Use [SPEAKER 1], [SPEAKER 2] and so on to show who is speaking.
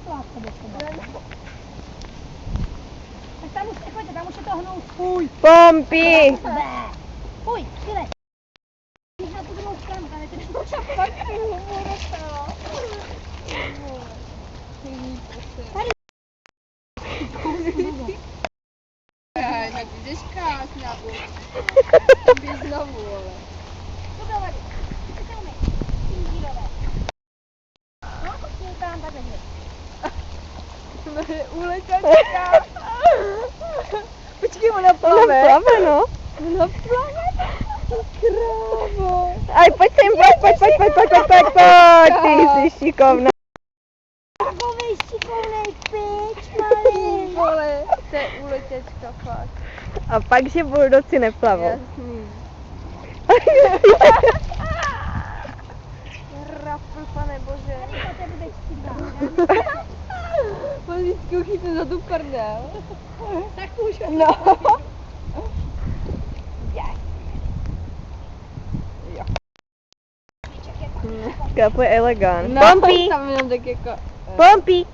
[SPEAKER 1] látka do sebe. Tak tam už nechoďte, tam už je to hnout. Fuj.
[SPEAKER 2] Pompy!
[SPEAKER 1] Fuj, Filek. Jdi na tu druhou stranu, tam je ty šapak. Tady.
[SPEAKER 3] Tak jdeš krásná, běž znovu, ale.
[SPEAKER 1] To do vody. To jsou my. Pingírové. No, pojďme tam takhle hvězd.
[SPEAKER 3] Uletěčka. Počkej, ona plave.
[SPEAKER 2] Ona plave, no.
[SPEAKER 3] Ona plave. Krávo.
[SPEAKER 2] Aj, pojď sem, pojď, ty jsi šikovná.
[SPEAKER 1] Takovej šikovnej pič,
[SPEAKER 3] Ty
[SPEAKER 1] malý.
[SPEAKER 3] vole, to je uletěčka, fakt.
[SPEAKER 2] A pak, že buldoci neplavou.
[SPEAKER 3] Jasný. Rafl, pane bože.
[SPEAKER 1] Tady to tě budeš stydná.
[SPEAKER 3] On vždycky uchytne za tu prdel.
[SPEAKER 1] Tak už.
[SPEAKER 3] No.
[SPEAKER 2] Kapo je elegant.
[SPEAKER 3] No,
[SPEAKER 2] Pompy!
[SPEAKER 3] tam jenom tak jako...
[SPEAKER 2] Pompy!